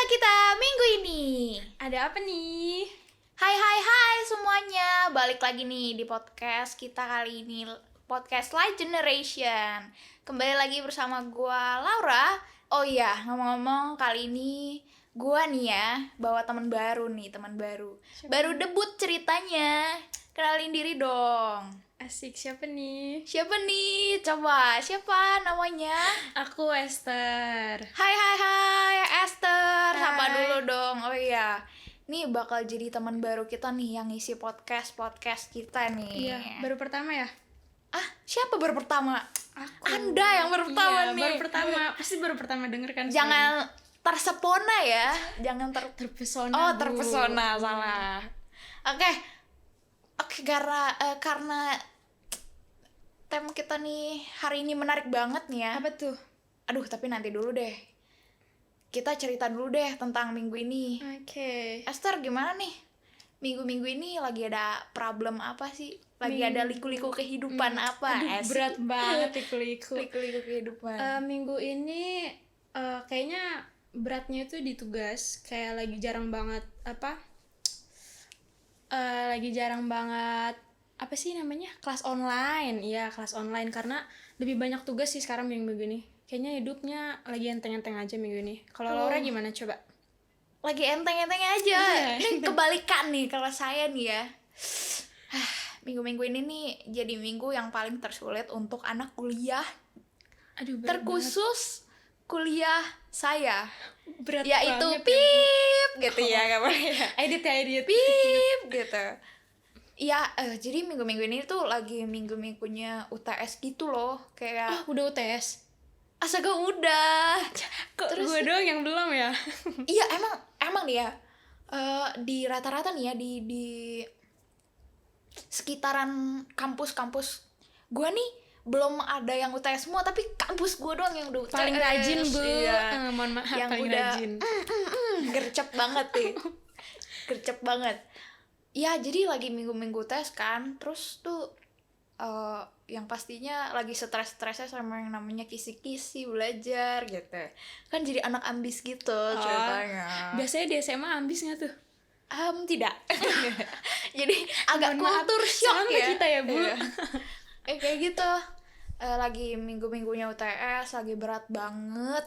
kita minggu ini. Ada apa nih? Hai semuanya. Balik lagi nih di podcast kita kali ini, podcast Light Generation. Kembali lagi bersama gua Laura. Oh iya, ngomong-ngomong kali ini gua nih ya bawa teman baru. Siapa? Baru debut ceritanya. Kenalin diri dong. Asik, siapa nih? Siapa nih? Coba, siapa namanya? Aku Esther. Hai Esther, sapa Hai. dulu dong. Oh iya, nih bakal jadi teman baru kita nih yang ngisi podcast kita nih. Iya, baru pertama ya? Siapa baru pertama? Aku. Anda yang baru pertama Iya, nih. baru pertama. Pasti baru pertama denger kan? Jangan tersepona ya, jangan terpesona. Oh, Bu. terpesona, salah. Oke, karena tema kita nih hari ini menarik banget nih ya. Apa tuh? Aduh, tapi nanti dulu deh. Kita cerita dulu deh tentang minggu ini. Oke. Esther, gimana nih? Minggu-minggu ini lagi ada problem apa sih? Lagi ada liku-liku kehidupan apa? Aduh, Asik. berat banget liku-liku. Liku-liku kehidupan. Minggu ini kayaknya beratnya itu di tugas. Kayak lagi jarang banget apa sih namanya, kelas online. Iya, kelas online, karena lebih banyak tugas sih sekarang minggu ini. Kayaknya hidupnya lagi enteng-enteng aja minggu ini. Kalau Laura gimana coba? Lagi enteng-enteng aja. Ini kebalikan nih kalau saya nih ya. Minggu-minggu ini nih jadi minggu yang paling tersulit untuk anak kuliah. Aduh, berat Terkhusus kuliah saya. berat Yaitu banget. pip gitu ya, nggak boleh ya. Edit Pip gitu. Ya, jadi minggu-minggu ini tuh lagi minggu-minggunya UTS gitu loh. Kayak Udah UTS. astaga udah. Kok Terus gue doang yang belum ya? iya emang nih ya. Di rata-rata nih ya di sekitaran kampus-kampus gue nih belum ada yang UTS semua, tapi kampus gue doang yang udah UTS. Paling rajin, Bu. Iya. Mohon maaf, Yang paling udah rajin. gercep banget nih. Gercep banget. Ya, jadi lagi minggu-minggu tes kan. Terus tuh yang pastinya lagi stres-stresnya sama yang namanya kisi-kisi belajar gitu. Kan jadi anak ambis gitu ceritanya. Biasanya di SMA ambis nggak tuh? Tidak. Jadi agak Mohon maaf, kultur shock sama ya. kita ya, Bu. Iya. Kayak gitu. Lagi minggu-minggunya UTS, lagi berat banget.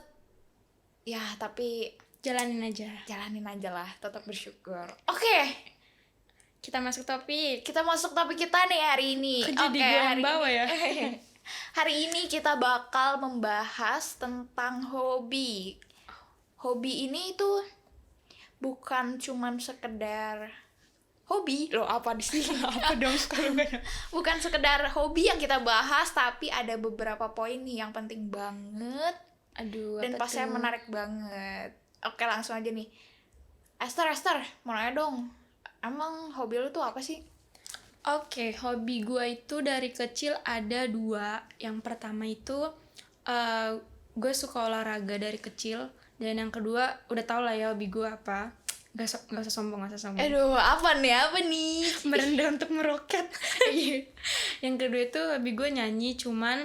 Ya, tapi Jalanin aja. jalanin aja lah, tetap bersyukur. Oke, Kita masuk topik. kita masuk topik kita nih hari ini. Kok jadi gue yang bawa ya? Hari ini kita bakal membahas tentang hobi. Hobi ini tuh bukan cuman sekedar hobi loh, apa di sini? Apa dong kalau Bukan sekedar hobi yang kita bahas, tapi ada beberapa poin nih yang penting banget Aduh, dan apa pasnya tuh? menarik banget. Oke, langsung aja nih. Esther, mau nanya dong. Emang hobi lu tuh apa sih? Oke, hobi gue itu dari kecil ada 2. Yang pertama itu gue suka olahraga dari kecil. Dan yang kedua, udah tau lah ya hobi gue apa. Gak usah sombong. Aduh, apa nih? Merendah untuk meroket. Yang kedua itu hobi gue nyanyi. Cuman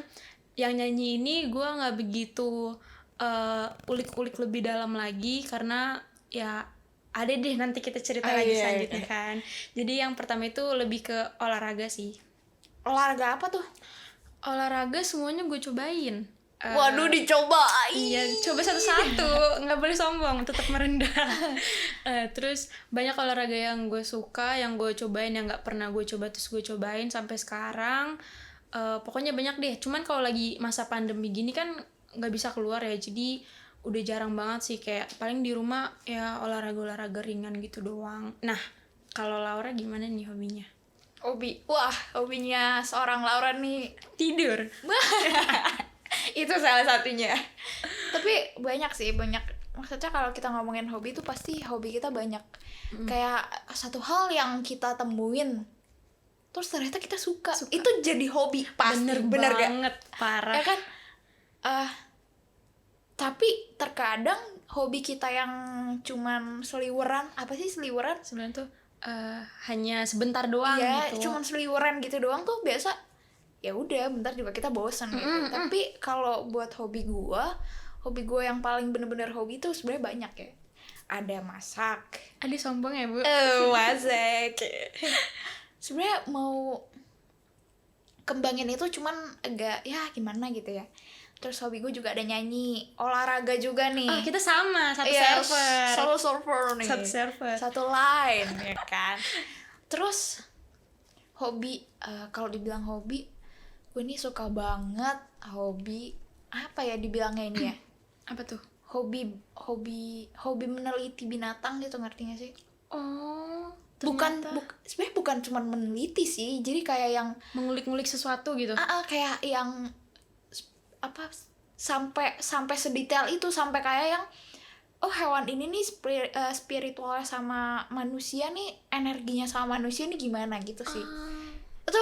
yang nyanyi ini gue gak begitu ulik-ulik lebih dalam lagi. Karena ya ada deh, nanti kita cerita lagi selanjutnya kan. Jadi yang pertama itu lebih ke olahraga sih. Olahraga apa tuh? Olahraga semuanya gue cobain. Waduh, dicobain. Iya, coba satu-satu, nggak boleh sombong, tetap merendah. Terus banyak olahraga yang gue suka, yang gue cobain, yang nggak pernah gue coba terus gue cobain sampai sekarang. Pokoknya banyak deh. Cuman kalau lagi masa pandemi gini kan nggak bisa keluar ya, jadi udah jarang banget sih, kayak paling di rumah ya olahraga ringan gitu doang. Nah, kalau Laura gimana nih hobinya? Hobinya seorang Laura nih Tidur. itu salah satunya. Tapi banyak maksudnya kalau kita ngomongin hobi itu pasti hobi kita banyak. Kayak satu hal yang kita temuin terus ternyata kita suka. Itu jadi hobi pasti. Bener gak? banget, parah. Ya kan? Tapi terkadang hobi kita yang cuman seliweran, apa sih seliweran? Sebenarnya tuh hanya sebentar doang ya, gitu. cuman seliweran gitu doang tuh biasa. Ya udah, bentar juga kita bosan gitu. Tapi kalau buat hobi gue yang paling bener-bener hobi tuh sebenarnya banyak ya. ada masak. Aduh sombong ya Bu. Masak. Sebenarnya mau kembangin itu cuman agak ya gimana gitu ya. Terus hobi gue juga ada nyanyi, olahraga juga nih. Oh kita sama, satu Yes, server. satu server nih. Satu server. Satu line ya kan. Terus hobi, kalau dibilang hobi, gue ini suka banget hobi apa ya dibilangnya ini ya? Apa tuh? Hobi meneliti binatang gitu, ngerti gak sih? Oh, Sebenarnya bukan cuma meneliti sih, jadi kayak yang mengulik-ngulik sesuatu gitu. kayak yang apa sampai sedetail itu, sampai kayak yang hewan ini nih spiritualnya sama manusia nih, energinya sama manusia nih gimana gitu sih. Itu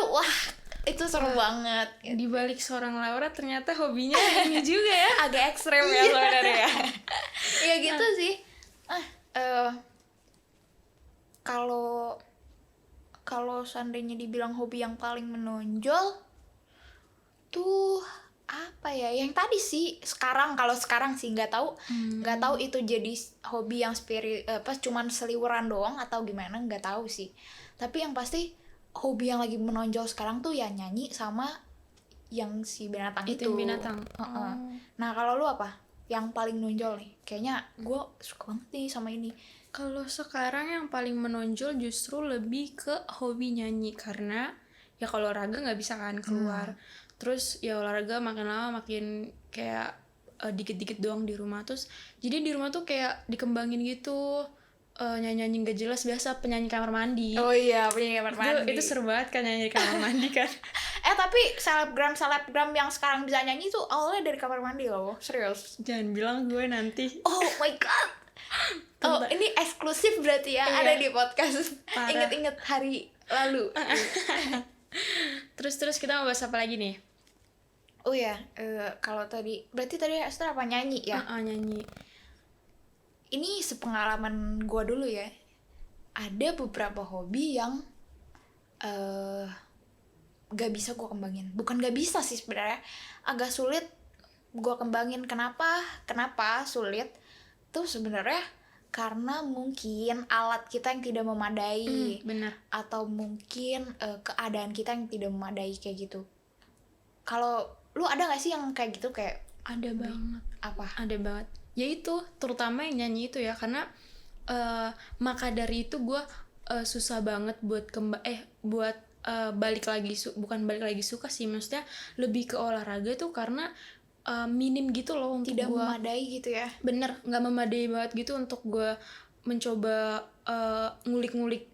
itu seru banget. Di balik seorang Laura ternyata hobinya ini juga ya. Agak ekstrem ya sebenarnya ya. Ya gitu sih. Kalau seandainya dibilang hobi yang paling menonjol tuh apa ya, yang tadi sih. Kalau sekarang sih nggak tahu itu jadi hobi yang cuman seliweran doang atau gimana, nggak tahu sih. Tapi yang pasti hobi yang lagi menonjol sekarang tuh ya nyanyi sama yang si binatang itu. Yang binatang. Nah kalau lu apa yang paling nonjol nih? Kayaknya gue suka banget nih sama ini. Kalau sekarang yang paling menonjol justru lebih ke hobi nyanyi, karena ya kalau olahraga nggak bisa kan keluar. Terus ya olahraga makin lama makin kayak dikit-dikit doang di rumah. Terus jadi di rumah tuh kayak dikembangin gitu, nyanyi nggak jelas, biasa penyanyi kamar mandi. Oh iya, penyanyi kamar mandi. Itu seru banget kan nyanyi di kamar mandi kan. Tapi selebgram yang sekarang bisa nyanyi tuh awalnya dari kamar mandi loh, serius. Jangan bilang gue nanti. Oh my god. Ini eksklusif berarti ya, ada di podcast. Ingat-ingat hari lalu. Terus kita mau bahas apa lagi nih? Oh ya, kalau tadi Esther apa nyanyi ya? Nyanyi. Ini sepengalaman gue dulu ya. Ada beberapa hobi yang gak bisa gue kembangin. Bukan gak bisa sih sebenarnya, agak sulit gue kembangin. Kenapa sulit? Tuh sebenarnya karena mungkin alat kita yang tidak memadai. Benar. Atau mungkin keadaan kita yang tidak memadai kayak gitu. Kalau lu ada gak sih yang kayak gitu, kayak ada banget. Apa? Ada banget. Ya itu, terutama yang nyanyi itu ya, karena maka dari itu gue susah banget buat balik lagi suka sih, maksudnya lebih ke olahraga tuh karena minim gitu loh untuk tidak gua. Memadai gitu ya. Bener, nggak memadai banget gitu untuk gue mencoba ngulik-ngulik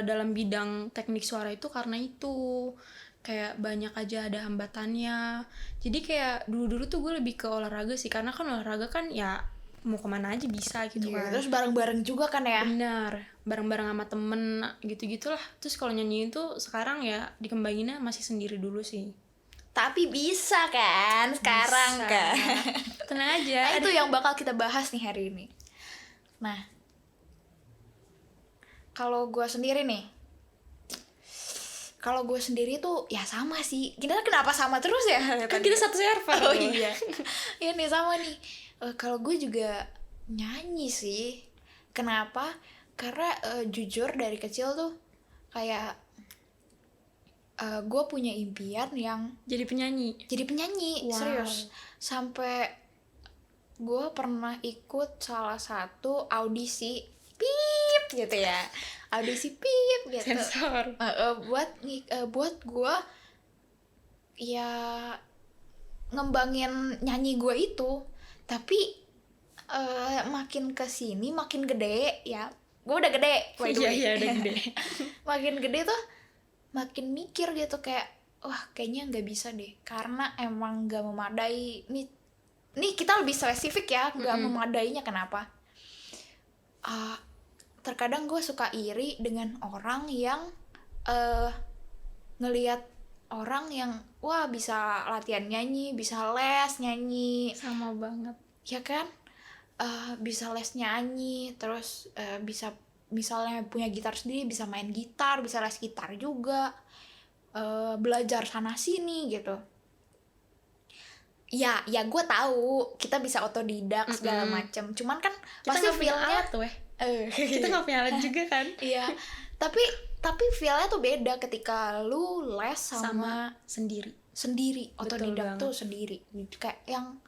dalam bidang teknik suara itu, karena itu kayak banyak aja ada hambatannya. Jadi kayak dulu tuh gue lebih ke olahraga sih, karena kan olahraga kan ya mau kemana aja bisa gitu kan. Terus bareng-bareng juga kan ya. Benar, bareng-bareng sama temen gitu-gitulah. Terus kalau nyanyiin tuh sekarang ya dikembanginnya masih sendiri dulu sih. Tapi bisa kan sekarang bisa. kan. Tenang aja. Itu yang bakal kita bahas nih hari ini. Nah, kalau gue sendiri tuh ya sama sih. Kita kenapa sama terus ya? Kan kita satu server. Oh iya. Iya nih sama nih. Kalau gue juga nyanyi sih. Kenapa? Karena jujur dari kecil tuh kayak gue punya impian yang jadi penyanyi. Wow. Serius. Sampai gue pernah ikut salah satu audisi pip gitu ya. Audisi pip gitu. Sensor. Buat gue ya ngembangin nyanyi gue itu. Tapi makin kesini makin gede ya. Gue udah gede. Iya udah gede. Makin gede tuh makin mikir gitu, kayak wah kayaknya nggak bisa deh, karena emang nggak memadai. Nih kita lebih spesifik ya, nggak memadainya kenapa? Terkadang gue suka iri dengan orang yang ngelihat orang yang wah bisa latihan nyanyi, bisa les nyanyi. Sama banget. Ya kan? Bisa les nyanyi, terus bisa misalnya punya gitar sendiri, bisa main gitar, bisa les gitar juga, belajar sana sini gitu. Ya gue tahu kita bisa otodidak segala macam, cuman kan kita pasti nggak punya feelnya alat tuh Kita nggak punya alat juga kan. Iya, tapi feel-nya tuh beda ketika lu les sama sendiri. Otodidak tuh sendiri. Kayak yang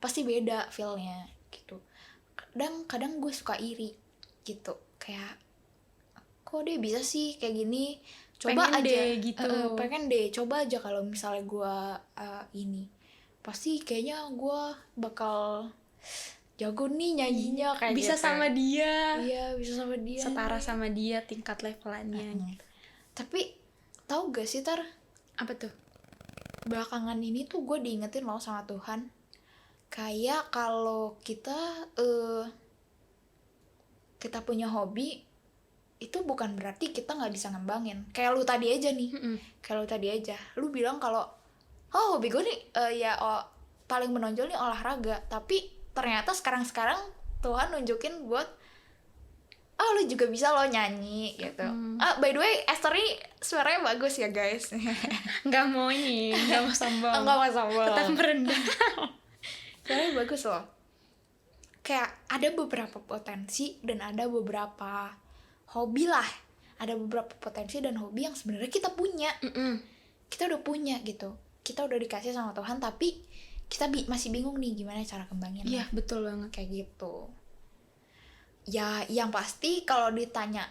pasti beda feel-nya gitu. Kadang gue suka iri gitu. Kayak kok dia bisa sih kayak gini. Coba pengen aja deh gitu. Pengen deh, coba aja kalau misalnya gue ini. Pasti kayaknya gue bakal jago nih nyanyinya kayak bisa gitu. sama dia. Iya, bisa sama dia. Setara sama dia tingkat levelannya. Gitu. Tapi tahu gak sih Apa tuh? belakangan ini tuh gue diingetin loh sama Tuhan. Kayak kalau kita punya hobi itu bukan berarti kita nggak bisa ngembangin. Kayak lu tadi aja nih. Lu bilang kalau hobi gue nih paling menonjol nih olahraga. Tapi ternyata sekarang Tuhan nunjukin buat lu juga bisa lo nyanyi gitu. By the way, Esther ini suaranya bagus ya guys. Nggak mau sombong. Nggak mau sombong. Tetap merendah. Suaranya bagus loh. Kayak ada beberapa potensi dan ada beberapa hobi lah. Ada beberapa potensi dan hobi yang sebenarnya kita punya. Kita udah punya gitu. Kita udah dikasih sama Tuhan, tapi kita masih bingung nih gimana cara kembangin. Iya, betul banget. Kayak gitu. Ya, yang pasti kalau ditanya,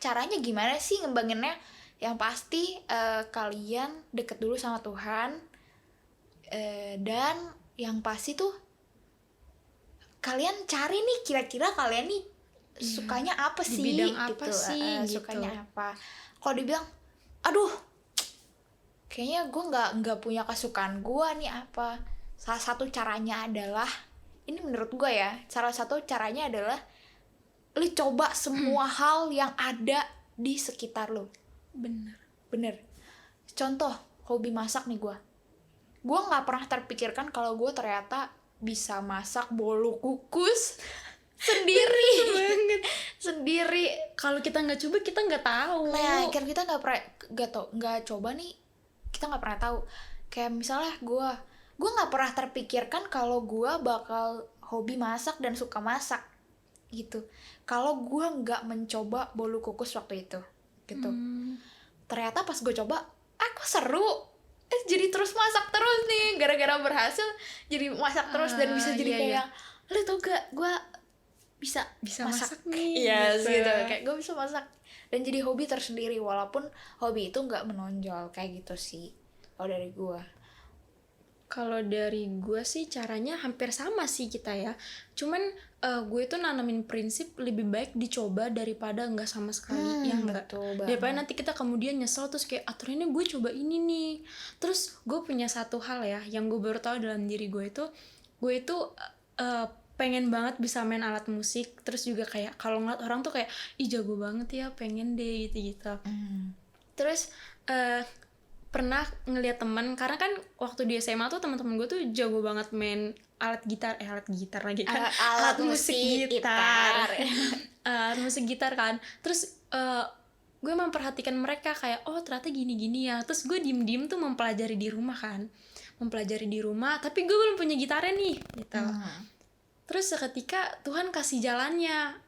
caranya gimana sih ngembanginnya? Yang pasti kalian deket dulu sama Tuhan. Dan yang pasti tuh kalian cari nih kira-kira kalian nih sukanya apa di sih? bidang apa gitu. sih? Gitu. Sukanya apa? Kalau dibilang, aduh, kayaknya gue nggak punya kesukaan gue nih apa? Salah satu caranya adalah, ini menurut gue ya, salah satu caranya adalah lu coba semua hal yang ada di sekitar lu. Bener. Contoh, hobi masak nih gue nggak pernah terpikirkan kalau gue ternyata bisa masak bolu kukus sendiri. Sendiri. Kalau kita nggak coba, kita nggak tahu. Nah, kan kita nggak coba nih, kita nggak pernah tahu. Kayak misalnya gue nggak pernah terpikirkan kalau gue bakal hobi masak dan suka masak gitu. Kalau gue nggak mencoba bolu kukus waktu itu, gitu. Ternyata pas gue coba, kok seru. Jadi terus masak terus nih, gara-gara berhasil jadi masak terus dan bisa jadi kayak, lu tau gak, gue bisa masak nih. Yes, gitu. Kayak gue bisa masak dan jadi hobi tersendiri, walaupun hobi itu nggak menonjol kayak gitu sih. Kalau dari gue. Kalau dari gue sih caranya hampir sama sih kita ya. Cuman gue tuh nanamin prinsip lebih baik dicoba daripada nggak sama sekali. Ya enggak. Daripada nanti kita kemudian nyesel terus kayak aturannya gue coba ini nih. Terus gue punya satu hal ya yang gue baru tahu dalam diri gue itu pengen banget bisa main alat musik. Terus juga kayak kalau ngeliat orang tuh kayak ih jago banget ya, pengen deh gitu. Terus pernah ngeliat teman, karena kan waktu di SMA tuh teman-teman gue tuh jago banget main alat gitar lagi kan, alat musik gitar. Alat musik gitar kan. Terus gue memperhatikan mereka kayak ternyata gini-gini ya. Terus gue diem-diem tuh mempelajari di rumah, tapi gue belum punya gitarnya nih gitu. Terus seketika Tuhan kasih jalannya,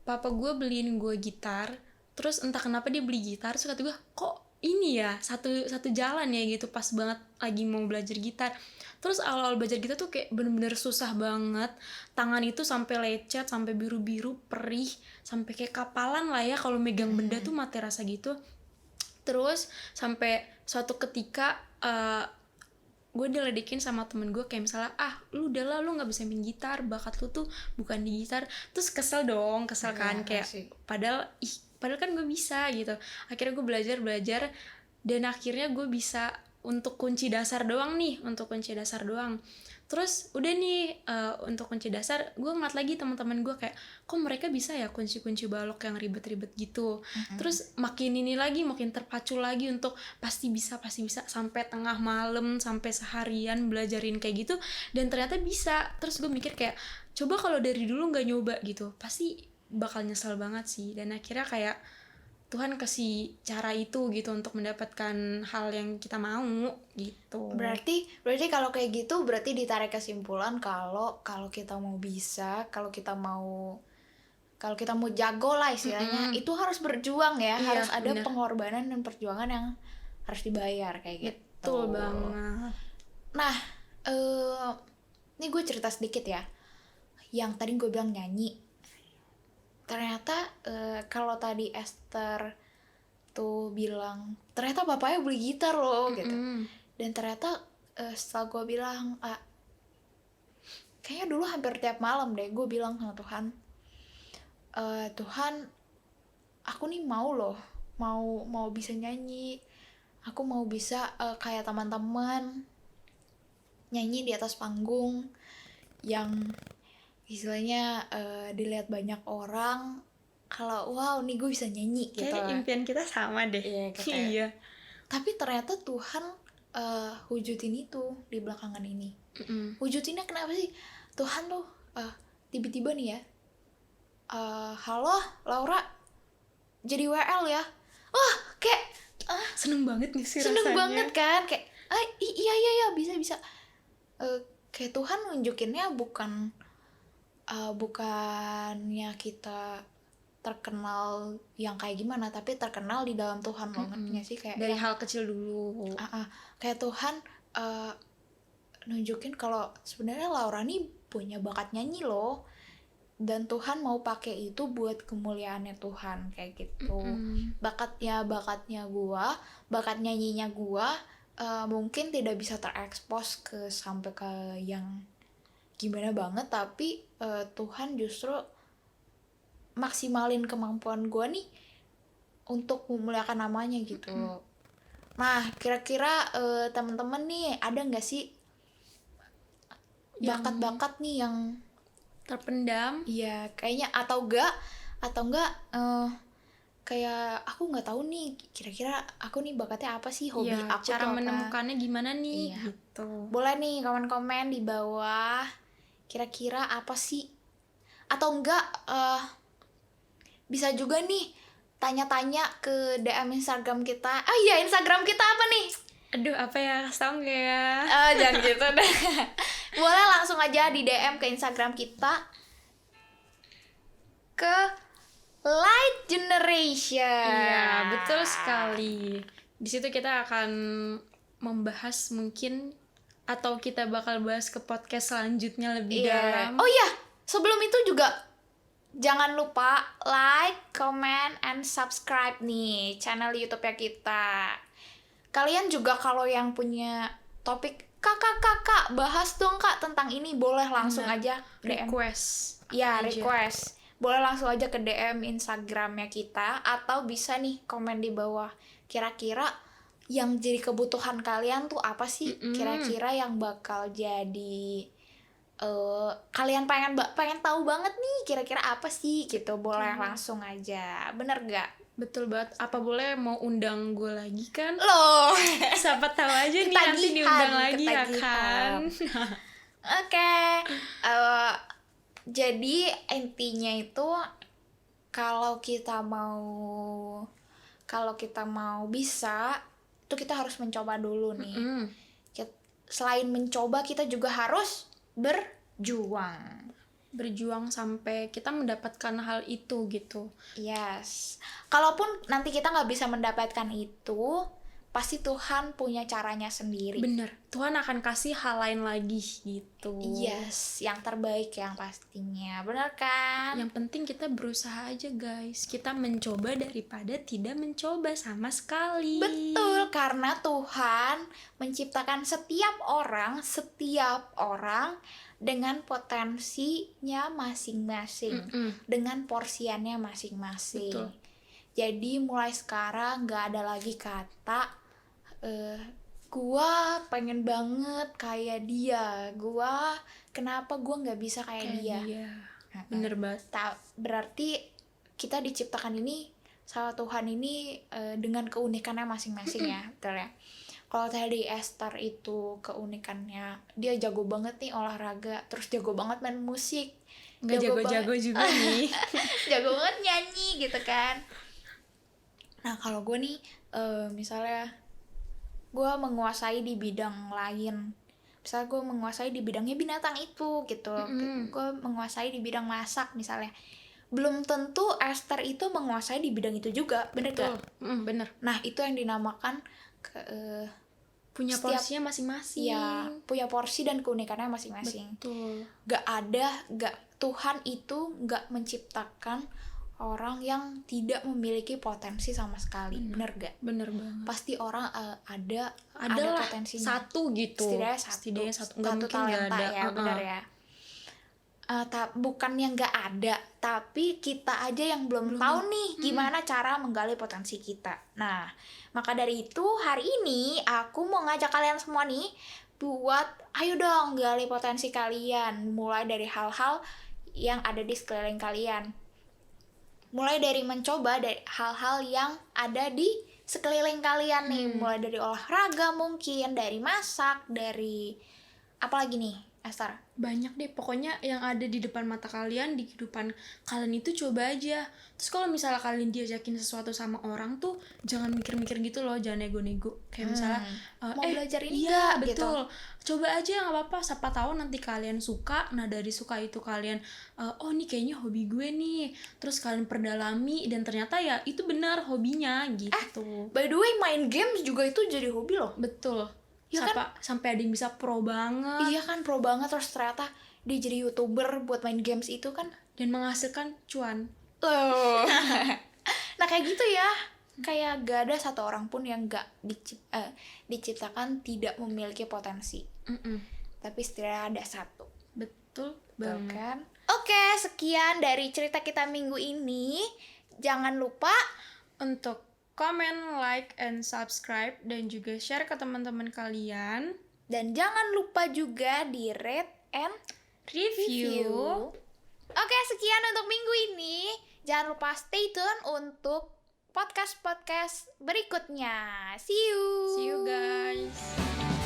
papa gue beliin gue gitar. Terus entah kenapa dia beli gitar, terus kata gue kok ini ya satu jalan ya gitu, pas banget lagi mau belajar gitar. Terus awal-awal belajar gitar tuh kayak bener-bener susah banget, tangan itu sampai lecet, sampai biru-biru, perih, sampai kayak kapalan lah ya kalau megang benda tuh mati rasa gitu. Terus sampai suatu ketika gue diledekin sama temen gue kayak misalnya lu udahlah, lu nggak bisa main gitar, bakat lu tuh bukan di gitar. Terus kesel kan kayak padahal kan gue bisa gitu. Akhirnya gue belajar dan akhirnya gue bisa untuk kunci dasar doang. Terus udah nih untuk kunci dasar gue ngeliat lagi teman-teman gue kayak kok mereka bisa ya kunci-kunci balok yang ribet-ribet gitu. Terus makin terpacu lagi untuk pasti bisa sampai tengah malam, sampai seharian belajarin kayak gitu, dan ternyata bisa. Terus gue mikir kayak coba kalau dari dulu nggak nyoba gitu pasti bakal nyesel banget sih. Dan akhirnya kayak Tuhan kasih cara itu gitu untuk mendapatkan hal yang kita mau gitu. Berarti kalau kayak gitu berarti ditarik kesimpulan kalau kita mau bisa, kalau kita mau jago lah istilahnya, itu harus berjuang ya, Iya, harus ada bener. pengorbanan dan perjuangan yang harus dibayar kayak gitu. Betul banget. Nah, ini gue cerita sedikit ya. Yang tadi gue bilang nyanyi. Ternyata kalau tadi Esther tuh bilang, ternyata bapaknya beli gitar loh gitu. Dan ternyata setelah gue bilang, kayaknya dulu hampir tiap malam deh gue bilang sama Tuhan, Tuhan, aku nih mau loh, mau bisa nyanyi. Aku mau bisa kayak teman-teman nyanyi di atas panggung yang istilahnya dilihat banyak orang, kalau wow nih gue bisa nyanyi gitu. Kayak impian kita sama deh. Iya, Iya. Tapi ternyata Tuhan wujudin itu di belakangan ini. Wujudinnya kenapa sih? Tuhan tuh tiba-tiba nih ya, halo Laura, jadi WL ya. Wah, kayak Seneng banget nih sih seneng rasanya. banget kan, kayak iya bisa. Kayak Tuhan nunjukinnya bukannya kita terkenal yang kayak gimana, tapi terkenal di dalam Tuhan loh, ngerti gak sih? Kayak Dari hal kecil dulu. kayak Tuhan nunjukin kalau sebenarnya Laura nih punya bakat nyanyi loh, dan Tuhan mau pakai itu buat kemuliaannya Tuhan kayak gitu. Bakatnya gua, bakat nyanyinya gua mungkin tidak bisa terekspos sampai ke yang gimana banget, tapi Tuhan justru maksimalin kemampuan gue nih untuk memuliakan namanya gitu. Nah, kira-kira teman-teman nih ada nggak sih bakat-bakat nih yang terpendam? Iya, kayaknya atau enggak kayak aku nggak tahu nih kira-kira aku nih bakatnya apa sih, hobi Iya, aku cara tuh apa. menemukannya gimana nih? Iya. Gitu. Boleh nih komen-komen di bawah kira-kira apa sih, atau enggak bisa juga nih tanya-tanya ke DM Instagram kita. Iya, Instagram kita apa nih? Aduh, apa ya? Kasih tau nggak ya? Jangan gitu deh. Boleh langsung aja di DM ke Instagram kita, ke Light Generation. Iya, betul sekali. Di situ kita akan membahas mungkin, atau kita bakal bahas ke podcast selanjutnya lebih dalam. Oh iya, sebelum itu juga jangan lupa like, comment, and subscribe nih channel YouTube-nya kita. Kalian juga kalau yang punya topik, kakak bahas dong kak tentang ini, boleh langsung aja DM. Request. Ya, request. Boleh langsung aja ke DM Instagramnya kita, atau bisa nih komen di bawah. Kira-kira yang jadi kebutuhan kalian tuh apa sih? Kira-kira yang bakal jadi kalian pengen tahu banget nih kira-kira apa sih gitu. Boleh langsung aja. Bener gak? Betul banget. Apa boleh mau undang gue lagi kan? Loh. Siapa tahu aja nih nanti diundang lagi ya kan. Oke. Jadi intinya itu kalau kita mau bisa itu kita harus mencoba dulu nih. Selain mencoba, kita juga harus berjuang sampai kita mendapatkan hal itu gitu. Yes. Kalaupun nanti kita nggak bisa mendapatkan itu, pasti Tuhan punya caranya sendiri. Bener, Tuhan akan kasih hal lain lagi gitu. Yes, yang terbaik yang pastinya. Bener kan? Yang penting kita berusaha aja guys. Kita mencoba daripada tidak mencoba sama sekali. Betul, karena Tuhan menciptakan setiap orang dengan potensinya masing-masing, dengan porsiannya masing-masing. Betul. Jadi mulai sekarang gak ada lagi kata gua pengen banget kayak dia, kenapa gua gak bisa kayak dia. Bener banget. Berarti kita diciptakan ini sama Tuhan ini dengan keunikannya masing-masing ya. Betul ya. Kalau tadi Esther itu keunikannya, dia jago banget nih olahraga, terus jago banget main musik, nggak jago-jago juga nih. jago banget nyanyi gitu kan. Nah kalau gue nih misalnya gue menguasai di bidang lain, misalnya gue menguasai di bidangnya binatang itu gitu, gue menguasai di bidang masak misalnya, belum tentu Esther itu menguasai di bidang itu juga, bener gak? Bener. Nah itu yang dinamakan Punya setiap- porsinya masing-masing. ya punya porsi dan keunikannya masing-masing. Betul. Tuhan itu gak menciptakan orang yang tidak memiliki potensi sama sekali, bener gak? Bener banget. Pasti orang ada Adalah potensinya, satu gitu. setidaknya satu Nggak mungkin nggak talenta ada. ya, bener ya. Bukan yang nggak ada, tapi kita aja yang belum tahu nih gimana cara menggali potensi kita. Nah, maka dari itu hari ini aku mau ngajak kalian semua nih buat ayo dong gali potensi kalian, mulai dari hal-hal yang ada di sekeliling kalian. Mulai dari mencoba dari hal-hal yang ada di sekeliling kalian nih, mulai dari olahraga mungkin, dari masak, dari apa lagi nih, Esther? Banyak deh, pokoknya yang ada di depan mata kalian, di kehidupan kalian itu coba aja. Terus kalau misalnya kalian diajakin sesuatu sama orang tuh jangan mikir-mikir gitu loh, jangan nego-nego. Kayak misalnya mau belajar ini iya, nggak? Gitu. betul. Coba aja nggak apa-apa, siapa tahu nanti kalian suka. Nah dari suka itu kalian oh ini kayaknya hobi gue nih. Terus kalian perdalami dan ternyata ya itu benar hobinya gitu. By the way, main games juga itu jadi hobi loh. Betul. Ya Sampai ada yang bisa pro banget Iya kan, pro banget, terus ternyata dia jadi YouTuber buat main games itu kan. dan menghasilkan cuan. Nah kayak gitu ya, kayak gak ada satu orang pun yang gak diciptakan tidak memiliki potensi. Tapi setidaknya ada satu. Betul Tuh banget. kan? Oke, sekian dari cerita kita minggu ini. Jangan lupa Untuk comment, like, and subscribe dan juga share ke teman-teman kalian. dan jangan lupa juga di rate and Review. Oke, sekian untuk minggu ini. Jangan lupa stay tune untuk podcast-podcast berikutnya. See you. See you guys.